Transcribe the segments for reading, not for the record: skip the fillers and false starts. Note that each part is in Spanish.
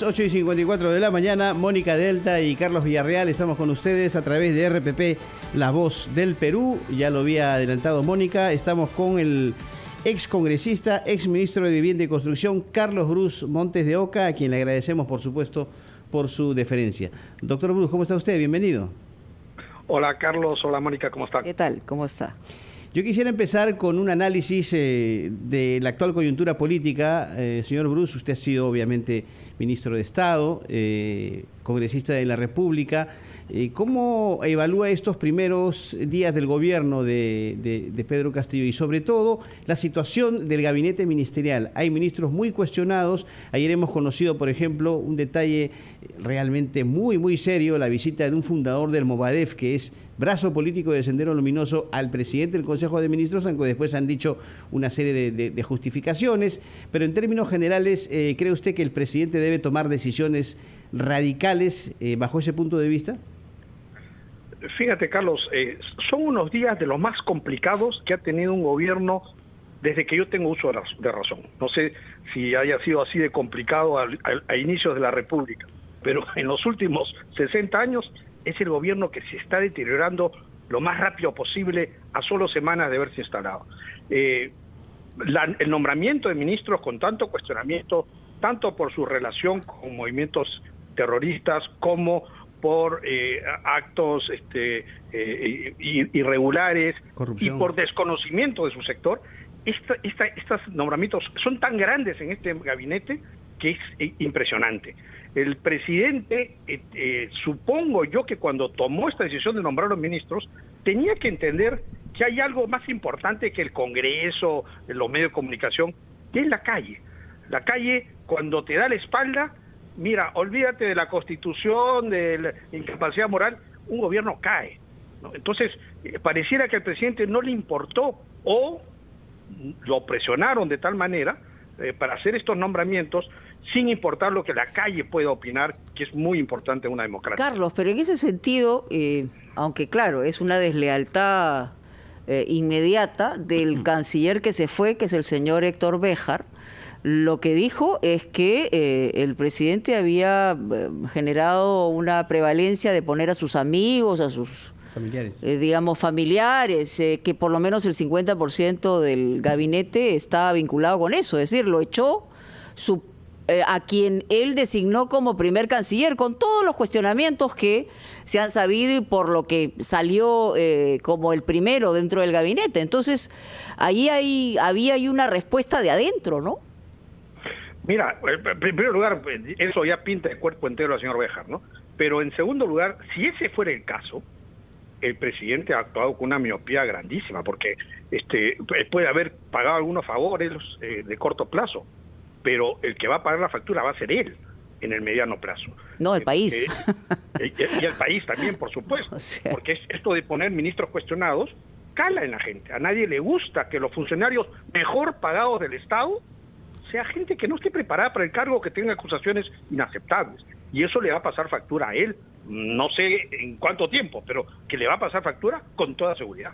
8:54 de la mañana, Mónica Delta y Carlos Villarreal estamos con ustedes a través de RPP, La Voz del Perú. Ya lo había adelantado Mónica, estamos con el ex congresista, ex ministro de Vivienda y Construcción, Carlos Bruce Montes de Oca, a quien le agradecemos, por supuesto, por su deferencia. Doctor Bruce, ¿cómo está usted? Bienvenido. Hola Carlos, hola Mónica, ¿cómo está? ¿Qué tal? ¿Cómo está? Yo quisiera empezar con un análisis de la actual coyuntura política. Señor Bruce, usted ha sido obviamente ministro de Estado, congresista de la República. ¿Cómo evalúa estos primeros días del gobierno de Pedro Castillo y sobre todo la situación del gabinete ministerial? Hay ministros muy cuestionados. Ayer hemos conocido, por ejemplo, un detalle realmente muy serio, la visita de un fundador del Movadef, que es brazo político de Sendero Luminoso, al presidente del Consejo de Ministros, aunque después han dicho una serie de justificaciones. Pero en términos generales, ¿cree usted que el presidente debe tomar decisiones radicales bajo ese punto de vista? Fíjate, Carlos, son unos días de los más complicados que ha tenido un gobierno desde que yo tengo uso de razón. No sé si haya sido así de complicado a inicios de la República, pero en los últimos 60 años es el gobierno que se está deteriorando lo más rápido posible a solo semanas de haberse instalado. El nombramiento de ministros con tanto cuestionamiento, tanto por su relación con movimientos terroristas como por actos irregulares, corrupción, y por desconocimiento de su sector. Estos nombramientos son tan grandes en este gabinete que es impresionante. El presidente, supongo yo que cuando tomó esta decisión de nombrar a los ministros, tenía que entender que hay algo más importante que el Congreso, los medios de comunicación, que es la calle. La calle, cuando te da la espalda, mira, olvídate de la Constitución, de la incapacidad moral, un gobierno cae, ¿no? Entonces, pareciera que al presidente no le importó o lo presionaron de tal manera para hacer estos nombramientos sin importar lo que la calle pueda opinar, que es muy importante en una democracia. Carlos, pero en ese sentido, aunque claro, es una deslealtad inmediata del canciller que se fue, que es el señor Héctor Béjar, lo que dijo es que el presidente había generado una prevalencia de poner a sus amigos, a sus familiares, familiares, que por lo menos el 50% del gabinete estaba vinculado con eso, es decir, lo echó a quien él designó como primer canciller, con todos los cuestionamientos que se han sabido y por lo que salió como el primero dentro del gabinete. Entonces, ahí había una respuesta de adentro, ¿no? Mira, en primer lugar, eso ya pinta el cuerpo entero al señor Béjar, ¿no? Pero en segundo lugar, si ese fuera el caso, el presidente ha actuado con una miopía grandísima, porque puede haber pagado algunos favores de corto plazo, pero el que va a pagar la factura va a ser él en el mediano plazo. No, el país. Y el país también, por supuesto, o sea, porque esto de poner ministros cuestionados cala en la gente. A nadie le gusta que los funcionarios mejor pagados del Estado sea gente que no esté preparada para el cargo, que tenga acusaciones inaceptables. Y eso le va a pasar factura a él, no sé en cuánto tiempo, pero que le va a pasar factura con toda seguridad.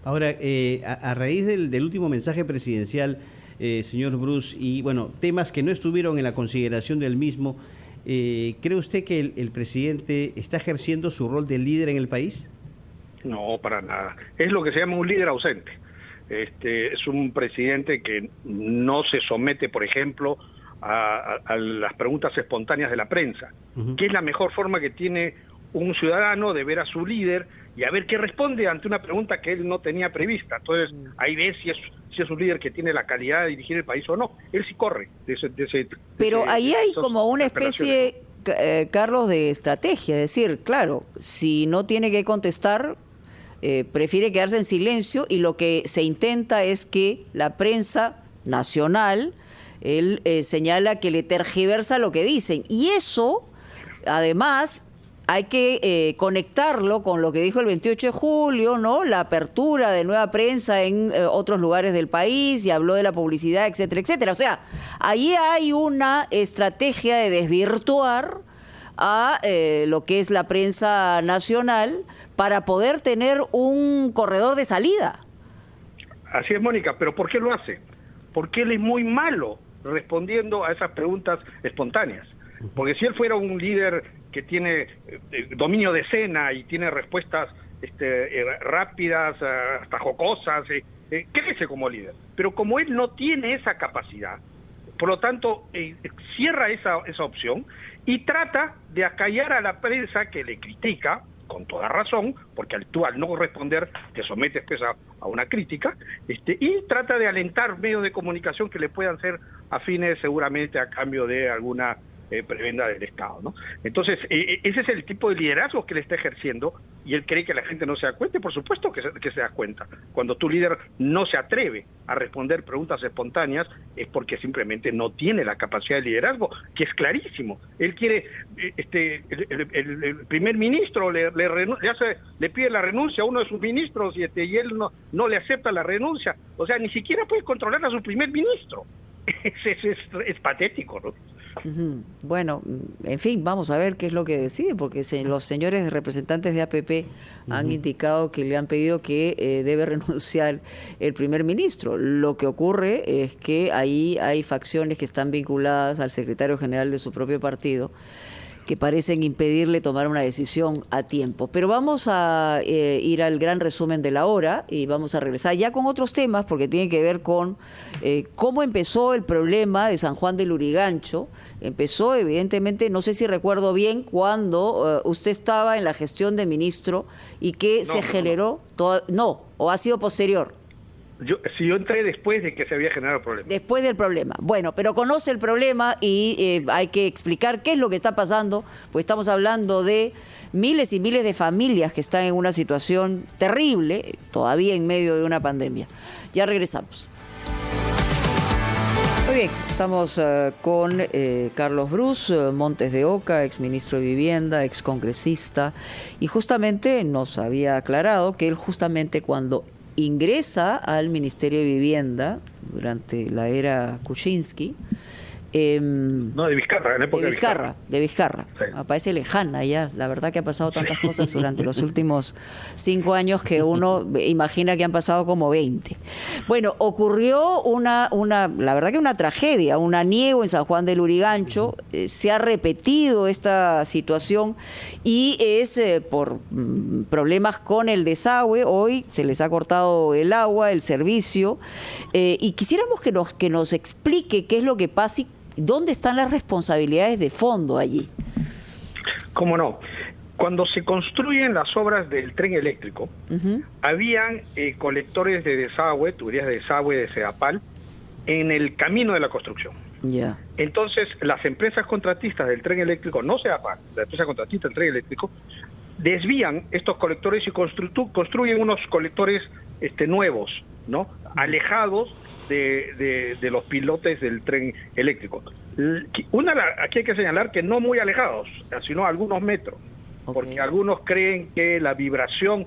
Ahora, a raíz del último mensaje presidencial, señor Bruce, y bueno, temas que no estuvieron en la consideración del mismo, ¿cree usted que el presidente está ejerciendo su rol de líder en el país? No, para nada. Es lo que se llama un líder ausente. Es un presidente que no se somete, por ejemplo, a las preguntas espontáneas de la prensa, que es la mejor forma que tiene un ciudadano de ver a su líder y a ver qué responde ante una pregunta que él no tenía prevista. Entonces, ahí ves si es un líder que tiene la calidad de dirigir el país o no. Él sí corre de ese Pero ahí hay como una especie, Carlos, de estrategia. Es decir, claro, si no tiene que contestar, prefiere quedarse en silencio, y lo que se intenta es que la prensa nacional, él señala que le tergiversa lo que dicen. Y eso, además, hay que conectarlo con lo que dijo el 28 de julio, ¿no? La apertura de nueva prensa en otros lugares del país, y habló de la publicidad, etcétera, etcétera. O sea, ahí hay una estrategia de desvirtuar a lo que es la prensa nacional para poder tener un corredor de salida. Así es, Mónica, pero ¿por qué lo hace? Porque él es muy malo respondiendo a esas preguntas espontáneas. Porque si él fuera un líder que tiene dominio de escena y tiene respuestas rápidas, hasta jocosas, crece como líder. Pero como él no tiene esa capacidad, por lo tanto, cierra esa opción y trata de acallar a la prensa que le critica, con toda razón, porque al no responder te sometes pues a una crítica, y trata de alentar medios de comunicación que le puedan ser afines seguramente a cambio de alguna prebenda del Estado, ¿no? Entonces, ese es el tipo de liderazgo que él está ejerciendo, y él cree que la gente no se da cuenta. Por supuesto que se da cuenta. Cuando tu líder no se atreve a responder preguntas espontáneas, es porque simplemente no tiene la capacidad de liderazgo, que es clarísimo. Él quiere, el primer ministro le pide la renuncia a uno de sus ministros, y él no le acepta la renuncia. O sea, ni siquiera puede controlar a su primer ministro. Es patético, ¿no? Bueno, en fin, vamos a ver qué es lo que decide, porque los señores representantes de APP han indicado que le han pedido que debe renunciar el primer ministro. Lo que ocurre es que ahí hay facciones que están vinculadas al secretario general de su propio partido, que parecen impedirle tomar una decisión a tiempo. Pero vamos a ir al gran resumen de la hora y vamos a regresar ya con otros temas, porque tiene que ver con cómo empezó el problema de San Juan del Lurigancho. Empezó, evidentemente, no sé si recuerdo bien, cuando usted estaba en la gestión de ministro y que se generó... ¿O ha sido posterior? Yo entré después de que se había generado el problema. Después del problema. Bueno, pero conoce el problema y hay que explicar qué es lo que está pasando, pues estamos hablando de miles y miles de familias que están en una situación terrible, todavía en medio de una pandemia. Ya regresamos. Muy bien, estamos con Carlos Brus, Montes de Oca, exministro de Vivienda, excongresista, y justamente nos había aclarado que él justamente cuando ingresa al Ministerio de Vivienda durante la era Kuczynski. No, de Vizcarra, en la época de Vizcarra. Sí. Me parece lejana ya. La verdad que ha pasado tantas cosas durante los últimos 5 años que uno imagina que han pasado como 20. Bueno, ocurrió la verdad que una tragedia, un aniego en San Juan del Lurigancho. Se ha repetido esta situación y es por problemas con el desagüe. Hoy se les ha cortado el agua, el servicio, y quisiéramos que nos explique qué es lo que pasa y ¿dónde están las responsabilidades de fondo allí? ¿Cómo no? Cuando se construyen las obras del tren eléctrico, habían colectores de desagüe, tuberías de desagüe de Sedapal, en el camino de la construcción. Yeah. Entonces, las empresas contratistas del tren eléctrico, no Sedapal, la empresa contratista del tren eléctrico, desvían estos colectores y construyen unos colectores nuevos, ¿no? Alejados de los pilotes del tren eléctrico. Aquí hay que señalar que no muy alejados, sino algunos metros, porque algunos creen que la vibración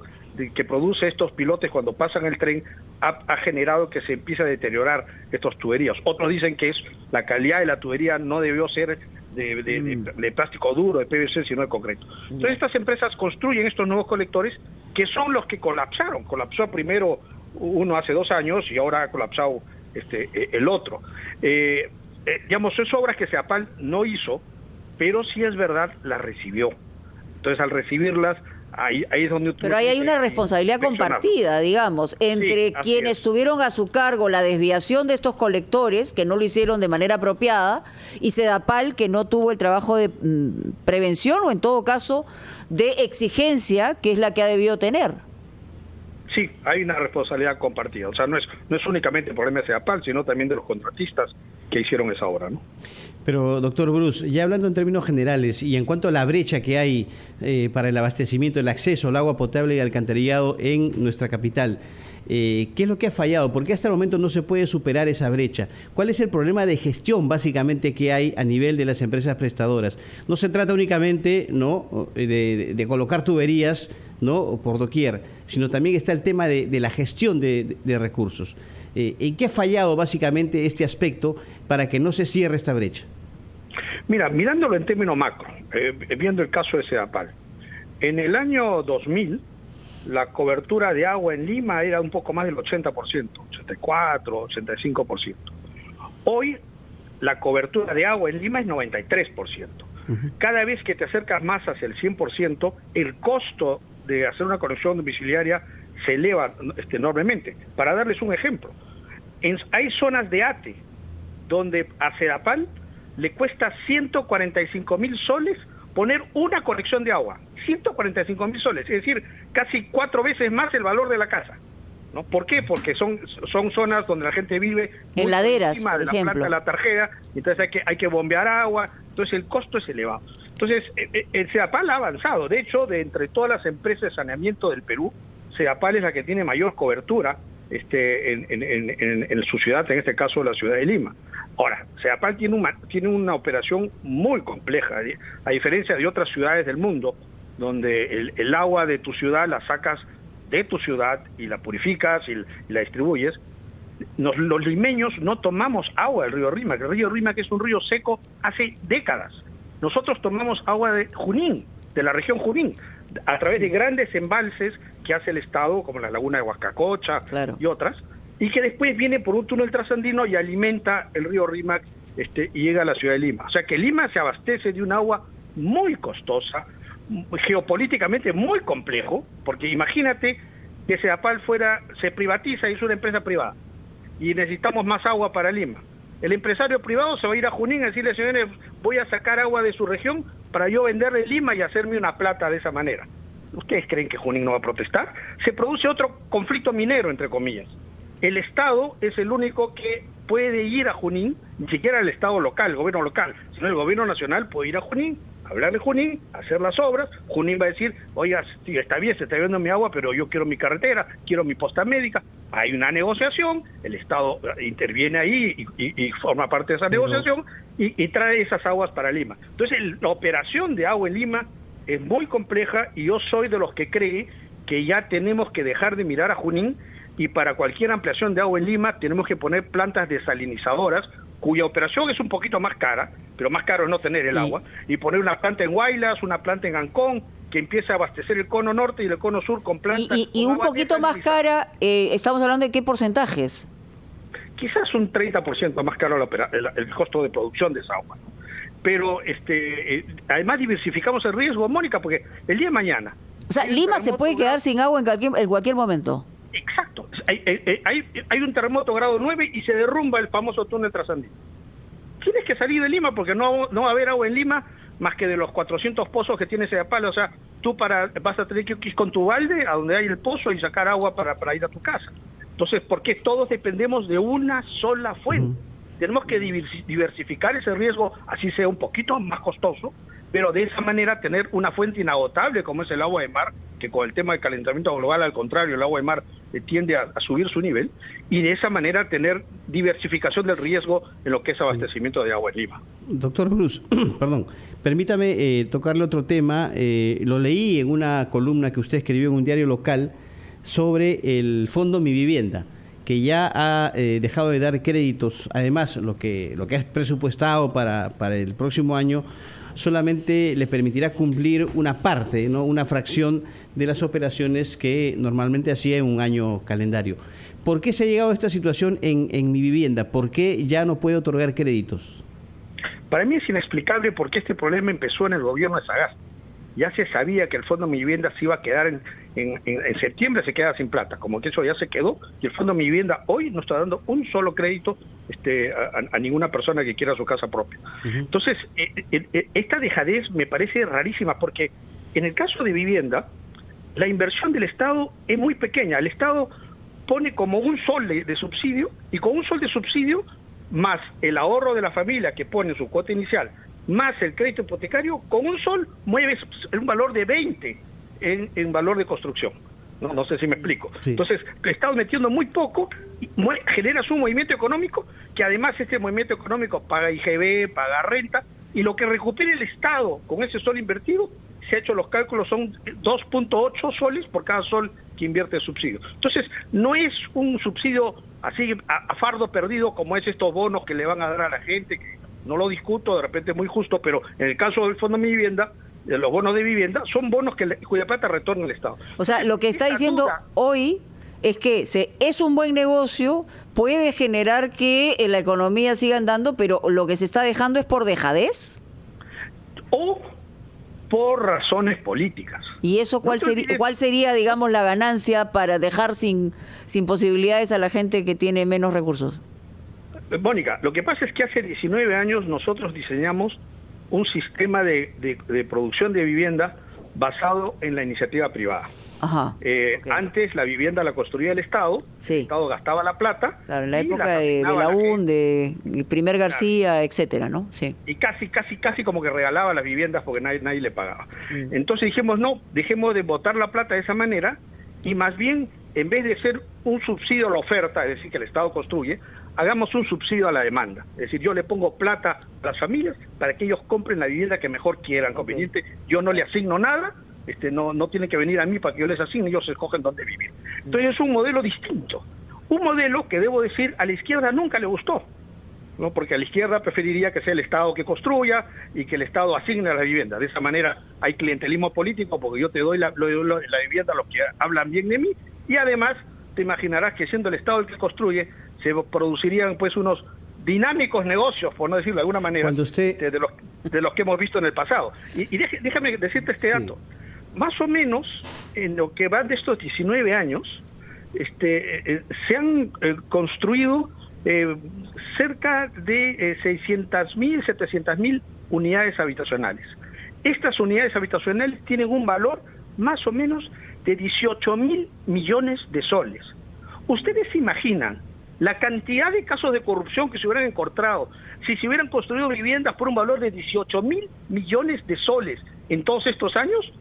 que produce estos pilotes cuando pasan el tren ha generado que se empiece a deteriorar estas tuberías. Otros dicen que la calidad de la tubería no debió ser de plástico duro, de PVC, sino de concreto. Entonces estas empresas construyen estos nuevos colectores que son los que colapsaron. Colapsó primero uno hace 2 años y ahora ha colapsado el otro. Digamos, son obras que Sedapal no hizo, pero sí es verdad, las recibió. Entonces, al recibirlas, ahí es donde... Pero ahí hay una responsabilidad compartida, digamos, entre quienes tuvieron a su cargo la desviación de estos colectores, que no lo hicieron de manera apropiada, y Sedapal, que no tuvo el trabajo de prevención o, en todo caso, de exigencia, que es la que ha debido tener. Sí, hay una responsabilidad compartida. O sea, no es únicamente el problema de Sedapal, sino también de los contratistas que hicieron esa obra, ¿no? Pero, doctor Brus, ya hablando en términos generales y en cuanto a la brecha que hay para el abastecimiento, el acceso al agua potable y alcantarillado en nuestra capital, ¿qué es lo que ha fallado? ¿Por qué hasta el momento no se puede superar esa brecha? ¿Cuál es el problema de gestión básicamente que hay a nivel de las empresas prestadoras? No se trata únicamente, ¿no?, de colocar tuberías, ¿no?, por doquier, sino también está el tema de la gestión de recursos. ¿En qué ha fallado básicamente este aspecto para que no se cierre esta brecha? Mira, mirándolo en términos macro, viendo el caso de Sedapal, en el año 2000 la cobertura de agua en Lima era un poco más del 80%, 84, 85%. Hoy la cobertura de agua en Lima es 93%. Cada vez que te acercas más hacia el 100%, el costo de hacer una conexión domiciliaria se eleva enormemente. Para darles un ejemplo, hay zonas de ATE donde a Sedapal le cuesta 145.000 soles poner una conexión de agua. 145.000 soles, es decir, casi 4 veces más el valor de la casa, ¿no? ¿Por qué? Porque son zonas donde la gente vive en laderas, por ejemplo, la planta de la Tarjeta, entonces hay que bombear agua, entonces el costo es elevado. Entonces, el Sedapal ha avanzado. De hecho, de entre todas las empresas de saneamiento del Perú, Sedapal es la que tiene mayor cobertura en su ciudad, en este caso la ciudad de Lima. Ahora, Sedapal tiene una operación muy compleja, a diferencia de otras ciudades del mundo, donde el agua de tu ciudad la sacas de tu ciudad y la purificas y la distribuyes. Los limeños no tomamos agua del río Rímac. El río Rímac es un río seco hace décadas. Nosotros tomamos agua de Junín, de la región Junín, a través de grandes embalses que hace el Estado, como la laguna de Huascacocha y otras, y que después viene por un túnel trasandino y alimenta el río Rímac y llega a la ciudad de Lima. O sea que Lima se abastece de un agua muy costosa, geopolíticamente muy complejo, porque imagínate que Sedapal se privatiza y es una empresa privada, y necesitamos más agua para Lima. El empresario privado se va a ir a Junín a decirle, señores, voy a sacar agua de su región para yo venderle en Lima y hacerme una plata de esa manera. ¿Ustedes creen que Junín no va a protestar? Se produce otro conflicto minero, entre comillas. El Estado es el único que puede ir a Junín, ni siquiera el Estado local, el gobierno local, sino el gobierno nacional puede ir a Junín, hablar de Junín, hacer las obras. Junín va a decir, oiga, sí, está bien, se está viendo mi agua, pero yo quiero mi carretera, quiero mi posta médica. Hay una negociación, el Estado interviene ahí y forma parte de esa negociación y trae esas aguas para Lima. Entonces, la operación de agua en Lima es muy compleja y yo soy de los que cree que ya tenemos que dejar de mirar a Junín, y para cualquier ampliación de agua en Lima tenemos que poner plantas desalinizadoras, cuya operación es un poquito más cara, pero más caro es no tener el agua, y poner una planta en Huaylas, una planta en Ancón, que empiece a abastecer el cono norte y el cono sur con plantas. Y un poquito más cara, ¿estamos hablando de qué porcentajes? Quizás un 30% más caro el costo de producción de esa agua, ¿no? Pero además diversificamos el riesgo, Mónica, porque el día de mañana... O sea, Lima se puede quedar sin agua en cualquier momento. Exacto. Hay un terremoto grado 9 y se derrumba el famoso túnel trasandino. Tienes que salir de Lima porque no va a haber agua en Lima más que de los 400 pozos que tiene Sedapal. O sea, tú vas a tener que ir con tu balde a donde hay el pozo y sacar agua para ir a tu casa. Entonces, ¿por qué todos dependemos de una sola fuente? Tenemos que diversificar ese riesgo, así sea un poquito más costoso, pero de esa manera tener una fuente inagotable como es el agua de mar, que con el tema del calentamiento global, al contrario, el agua de mar tiende a subir su nivel, y de esa manera tener diversificación del riesgo en lo que es abastecimiento de agua en Lima. Doctor Bruce, perdón, permítame tocarle otro tema. Lo leí en una columna que usted escribió en un diario local sobre el Fondo Mi Vivienda, que ya ha dejado de dar créditos. Además, lo que es presupuestado para el próximo año solamente le permitirá cumplir una parte, ¿no?, una fracción de las operaciones que normalmente hacía en un año calendario. ¿Por qué se ha llegado a esta situación en Mi Vivienda? ¿Por qué ya no puede otorgar créditos? Para mí es inexplicable porque este problema empezó en el gobierno de Sagasti. Ya se sabía que el Fondo Mi Vivienda se iba a quedar en septiembre, se queda sin plata, como que eso ya se quedó, y el Fondo Mi Vivienda hoy no está dando un solo crédito a ninguna persona que quiera su casa propia. Entonces, esta dejadez me parece rarísima, porque en el caso de vivienda, la inversión del Estado es muy pequeña. El Estado pone como un sol de subsidio, y con un sol de subsidio, más el ahorro de la familia que pone su cuota inicial, más el crédito hipotecario, con un sol mueves un valor de 20 en valor de construcción. No sé si me explico. Sí. Entonces, el Estado metiendo muy poco, generas un movimiento económico, que además este movimiento económico paga IGB, paga renta, y lo que recupera el Estado con ese sol invertido, se ha hecho los cálculos, son 2.8 soles por cada sol que invierte el subsidio. Entonces, no es un subsidio así a fardo perdido como es estos bonos que le van a dar a la gente, que no lo discuto, de repente es muy justo, pero en el caso del Fondo Mi Vivienda, de los bonos de vivienda, son bonos cuya plata retorna al Estado. O sea, lo que está diciendo hoy es que es un buen negocio, puede generar que la economía siga andando, pero lo que se está dejando es por dejadez. o por razones políticas. ¿Y eso cuál sería, digamos, la ganancia para dejar sin posibilidades a la gente que tiene menos recursos? Mónica, lo que pasa es que hace 19 años nosotros diseñamos un sistema de producción de vivienda basado en la iniciativa privada. Ajá, okay. Antes la vivienda la construía el Estado, sí. El Estado gastaba la plata. Claro, en la época de Belaún, de Primer García, claro, etcétera, ¿no? Sí. Y casi como que regalaba las viviendas porque nadie le pagaba. Entonces dijimos, no, dejemos de botar la plata de esa manera y más bien, en vez de ser un subsidio a la oferta, es decir, que el Estado construye, hagamos un subsidio a la demanda. Es decir, yo le pongo plata a las familias para que ellos compren la vivienda que mejor quieran, conveniente. Yo no le asigno nada, no tienen que venir a mí para que yo les asigne, ellos escogen dónde vivir. Entonces es un modelo distinto. Un modelo que, debo decir, a la izquierda nunca le gustó, ¿no? Porque a la izquierda preferiría que sea el Estado que construya y que el Estado asigne la vivienda. De esa manera hay clientelismo político porque yo te doy la vivienda a los que hablan bien de mí y además te imaginarás que siendo el Estado el que construye se producirían pues unos dinámicos negocios, por no decirlo de alguna manera, de los que hemos visto en el pasado. Y déjame decirte este dato. Más o menos, en lo que van de estos 19 años, se han construido cerca de 600.000, 700.000 unidades habitacionales. Estas unidades habitacionales tienen un valor más o menos de 18.000 millones de soles. ¿Ustedes se imaginan la cantidad de casos de corrupción que se hubieran encontrado si se hubieran construido viviendas por un valor de 18.000 millones de soles en todos estos años?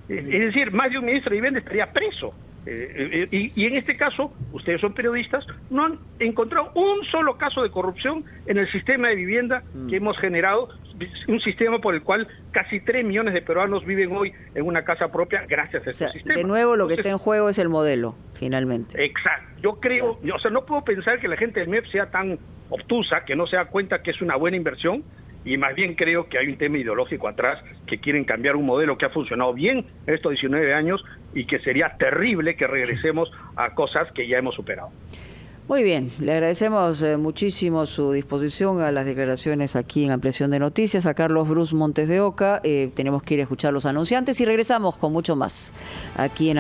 Es decir, más de un ministro de vivienda estaría preso. Y en este caso, ustedes son periodistas, no han encontrado un solo caso de corrupción en el sistema de vivienda que hemos generado, un sistema por el cual casi 3 millones de peruanos viven hoy en una casa propia gracias a este sistema. De nuevo, lo que está en juego es el modelo, finalmente. Exacto. Yo creo, no puedo pensar que la gente del MEP sea tan obtusa, que no se da cuenta que es una buena inversión, y más bien creo que hay un tema ideológico atrás, que quieren cambiar un modelo que ha funcionado bien en estos 19 años y que sería terrible que regresemos a cosas que ya hemos superado. Muy bien, le agradecemos muchísimo su disposición a las declaraciones aquí en Ampliación de Noticias, a Carlos Bruce Montes de Oca. Tenemos que ir a escuchar los anunciantes y regresamos con mucho más aquí en